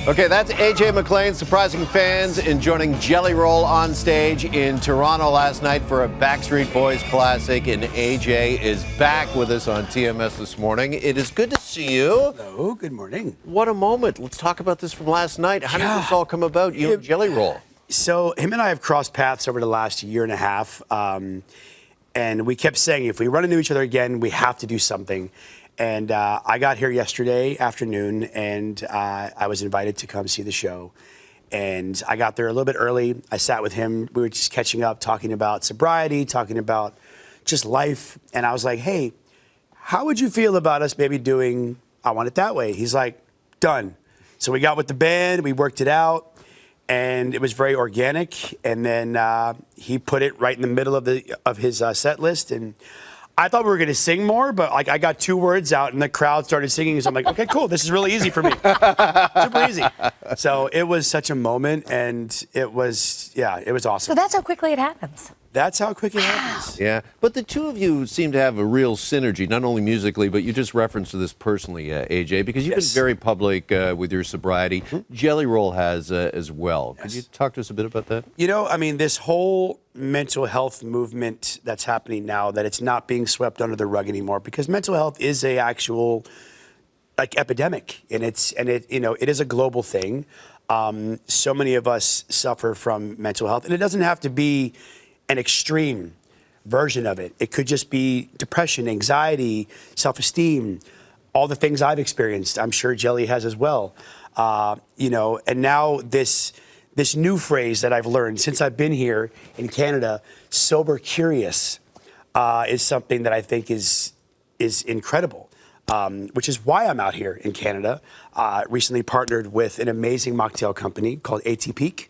Okay, that's AJ McLean surprising fans and joining Jelly Roll on stage in Toronto last night for a Backstreet Boys classic, and AJ is back with us on TMS this morning. It is good to see you. Hello, good morning. What a moment. Let's talk about this from last night. How did this all come about, you and Jelly Roll? So him and I have crossed paths over the last year and a half, and we kept saying if we run into each other again, we have to do something. And I got here yesterday afternoon, and I was invited to come see the show. And I got there a little bit early. I sat with him. We were just catching up, talking about sobriety, talking about just life. And I was like, hey, how would you feel about us maybe doing I Want It That Way? He's like, done. So we got with the band. We worked it out. And it was very organic. And then he put it right in the middle of his set list. And I thought we were going to sing more, but like I got 2 words out and the crowd started singing. So I'm like, okay, cool. This is really easy for me. Super easy. So it was such a moment, and it was awesome. So that's how quickly it happens. That's how quick it happens. Yeah, but the two of you seem to have a real synergy, not only musically, but you just referenced to this personally, AJ, because you've been very public with your sobriety. Jelly Roll has as well. Could you talk to us a bit about that? You know, I mean, this whole mental health movement that's happening now, that it's not being swept under the rug anymore, because mental health is a actual epidemic, and it is a global thing. So many of us suffer from mental health, and it doesn't have to be an extreme version of it. It could just be depression, anxiety, self-esteem, all the things I've experienced. I'm sure Jelly has as well. And now this new phrase that I've learned since I've been here in Canada, sober curious, is something that I think is incredible, which is why I'm out here in Canada. Recently partnered with an amazing mocktail company called ATP.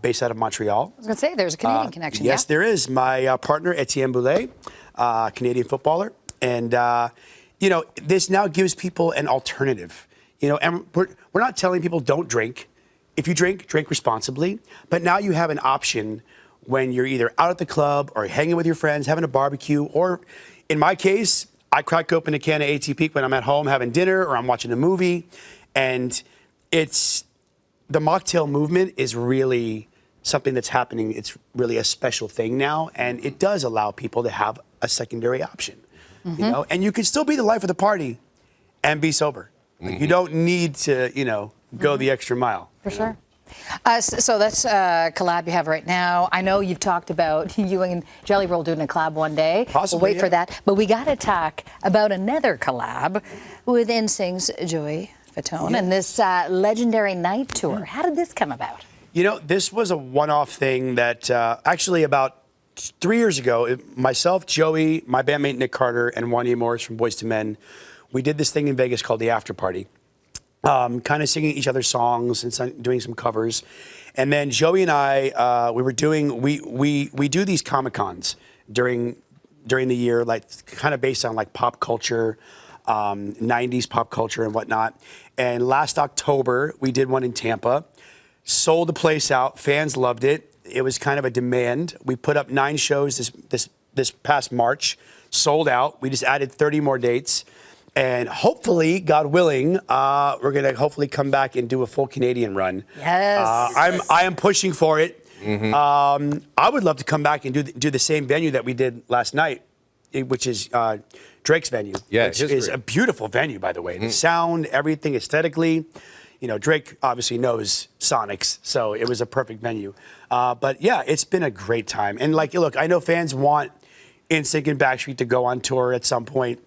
Based out of Montreal. I was going to say, there's a Canadian connection. Yes, there is. My partner, Etienne Boulay, Canadian footballer. And, this now gives people an alternative. And we're not telling people don't drink. If you drink, drink responsibly. But now you have an option when you're either out at the club or hanging with your friends, having a barbecue, or in my case, I crack open a can of ATP when I'm at home having dinner or I'm watching a movie. And the mocktail movement is really something that's happening. It's really a special thing now, and it does allow people to have a secondary option. And you can still be the life of the party and be sober. You don't need to, go the extra mile. For sure. So that's a collab you have right now. I know you've talked about you and Jelly Roll doing a collab one day. Possibly, we'll wait for that. But we got to talk about another collab with NSYNC's Joey Fatone and this legendary night tour. How did this come about? This was a one-off thing that actually about 3 years ago, myself, Joey, my bandmate Nick Carter, and Wanya Morris from Boyz II Men, we did this thing in Vegas called the After Party. Kind of singing each other's songs and doing some covers. And then Joey and I, we do these Comic-Cons during the year, like kind of based on like pop culture, 90s pop culture and whatnot. And last October, we did one in Tampa, sold the place out. Fans loved it. It was kind of a demand. We put up 9 shows this past March, sold out. We just added 30 more dates. And hopefully, God willing, we're going to hopefully come back and do a full Canadian run. Yes. I am pushing for it. I would love to come back and do the same venue that we did last night, which is Drake's venue, which is a beautiful venue, by the way. The sound, everything aesthetically. Drake obviously knows Sonics, so it was a perfect venue. But yeah, it's been a great time. And look, I know fans want NSYNC and Backstreet to go on tour at some point.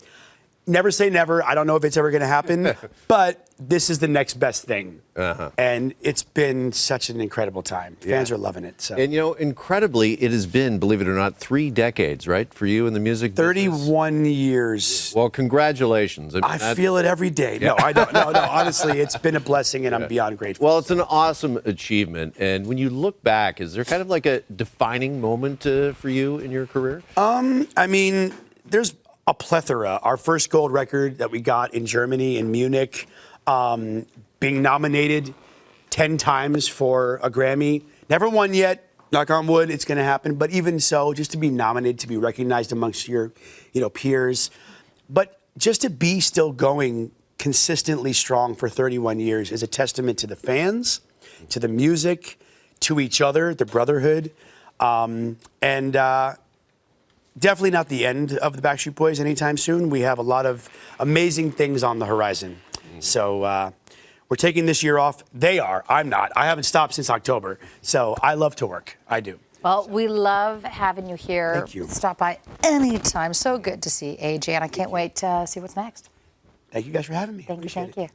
Never say never. I don't know if it's ever going to happen, but this is the next best thing. And it's been such an incredible time. Fans are loving it. So. And, incredibly, it has been, believe it or not, 3 decades, right, for you in the music business? 31 years. Well, congratulations. I feel it every day. No, I don't. No, honestly, it's been a blessing, and I'm beyond grateful. Well, it's an awesome achievement. And when you look back, is there kind of like a defining moment for you in your career? I mean, there's a plethora. Our first gold record that we got in Germany, in Munich, being nominated 10 times for a Grammy. Never won yet, knock on wood, it's going to happen. But even so, just to be nominated, to be recognized amongst your, peers, but just to be still going consistently strong for 31 years is a testament to the fans, to the music, to each other, the brotherhood, and definitely not the end of the Backstreet Boys anytime soon. We have a lot of amazing things on the horizon. So we're taking this year off. They are. I'm not. I haven't stopped since October. So I love to work. I do. Well, we love having you here. Thank you. Stop by anytime. So good to see AJ, and I can't wait to see what's next. Thank you guys for having me. Thank you.